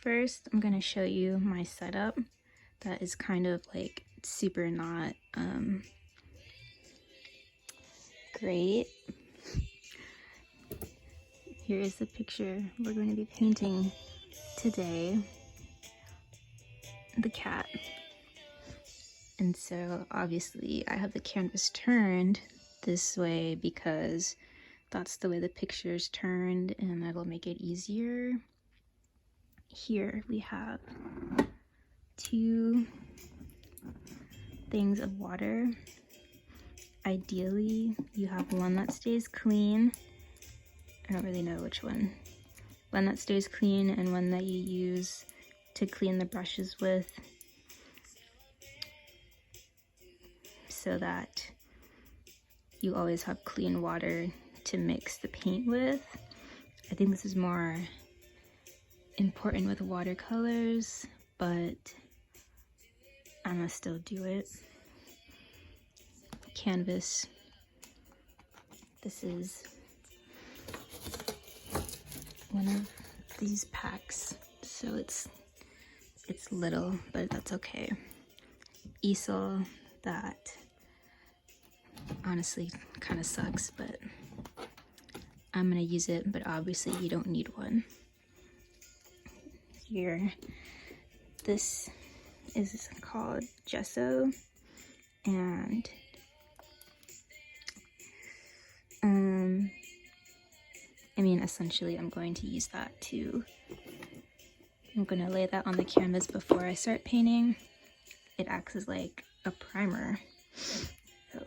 First, I'm gonna show you my setup that is kind of like super not great. Here is the picture we're going to be painting today, the cat. And so obviously I have the canvas turned this way because that's the way the picture's turned, and that'll make it easier. Here we have 2 things of water. Ideally, you have one that stays clean. I don't really know which one. One that stays clean and one that you use to clean the brushes with, so that you always have clean water to mix the paint with. I think this is more important with watercolors, but I'm gonna still do it. Canvas. This is one of these packs, so it's little, but that's okay. Easel that honestly kind of sucks, but I'm gonna use it, but obviously you don't need one. Here, this is called gesso, and I mean, essentially I'm going to use that too. I'm gonna lay that on the canvas before I start painting. It acts as like a primer. So,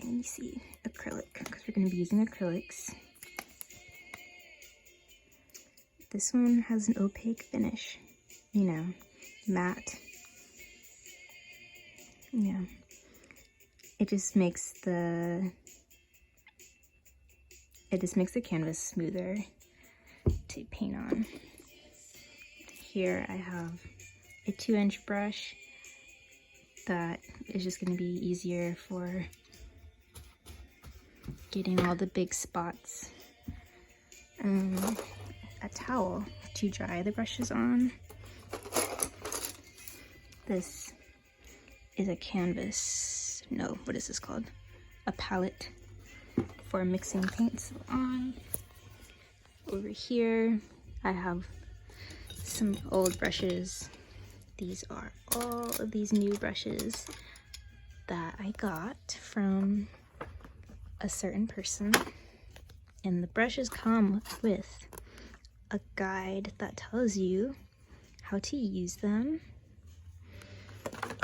and you see acrylic, because we're gonna be using acrylics. This one has an opaque finish, you know, matte. Yeah, it just makes the canvas smoother to paint on. Here I have a 2-inch brush that is just going to be easier for getting all the big spots. A towel to dry the brushes on. This is a canvas, no, what is this called? A palette for mixing paints on. Over here, I have some old brushes. These are all of these new brushes that I got from a certain person. And the brushes come with a guide that tells you how to use them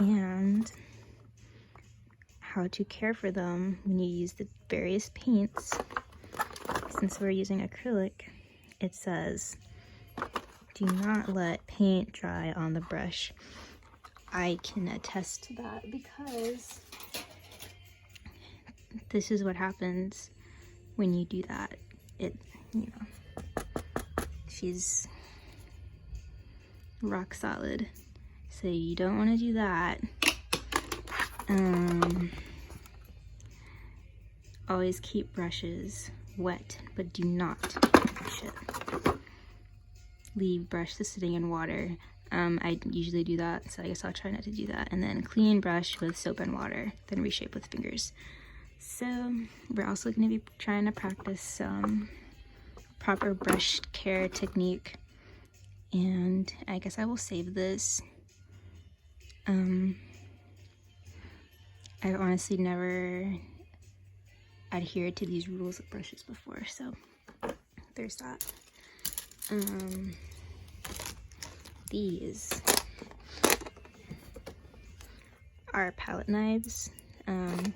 and how to care for them when you use the various paints. Since we're using acrylic, it says, do not let paint dry on the brush. I can attest to that because this is what happens when you do that. It, you know, she's rock solid, so you don't want to do that. Always keep brushes wet, but do not leave brushes sitting in water. I usually do that, so I guess I'll try not to do that. And then clean brush with soap and water, then reshape with fingers. So we're also going to be trying to practice some proper brush care technique, and I guess I will save this. I've honestly never adhered to these rules of brushes before, so there's that. These are palette knives. Ones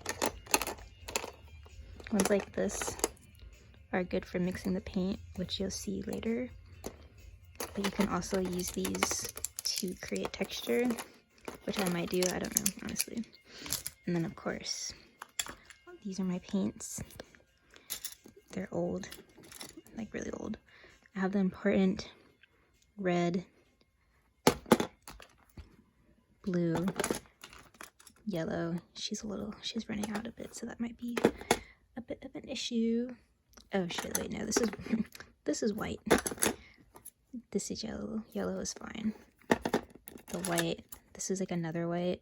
like this are good for mixing the paint, which you'll see later. But you can also use these to create texture, which I might do, I don't know, honestly. And then of course, these are my paints. They're old, like really old. I have the important red, blue, yellow. She's running out a bit, so that might be a bit of an issue. Oh shit, wait, no, this is white. This is yellow. Yellow is fine. The white, this is like another white,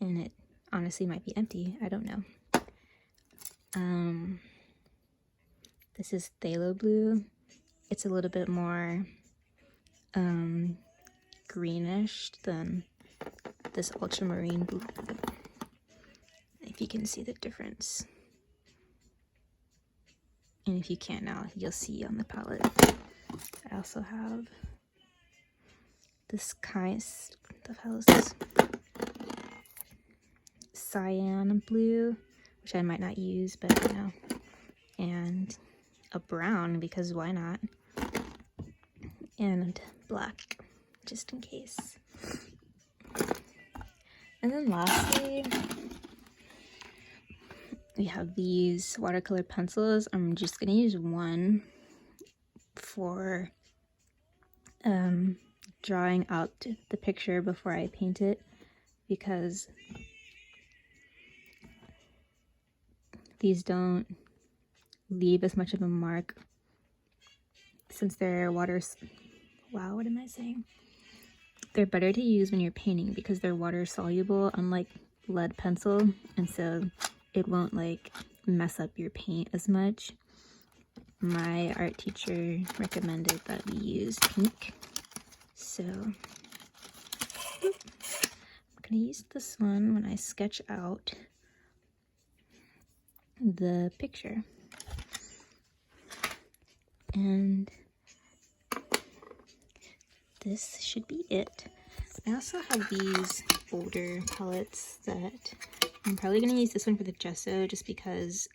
and it honestly might be empty. I don't know. This is phthalo blue. It's a little bit more greenish than this ultramarine blue. If you can see the difference. And if you can't now, you'll see on the palette. I also have this the hell is this? Cyan blue, which I might not use, but you know, and a brown because why not? And black, just in case. And then lastly, we have these watercolor pencils. I'm just gonna use one for drawing out the picture before I paint it, because these don't leave as much of a mark since they're wow, what am I saying? They're better to use when you're painting because they're water soluble, unlike lead pencil, and so it won't like mess up your paint as much. My art teacher recommended that we use pink, so I'm gonna use this one when I sketch out the picture. And this should be it. I also have these older palettes that I'm probably gonna use this one for the gesso just because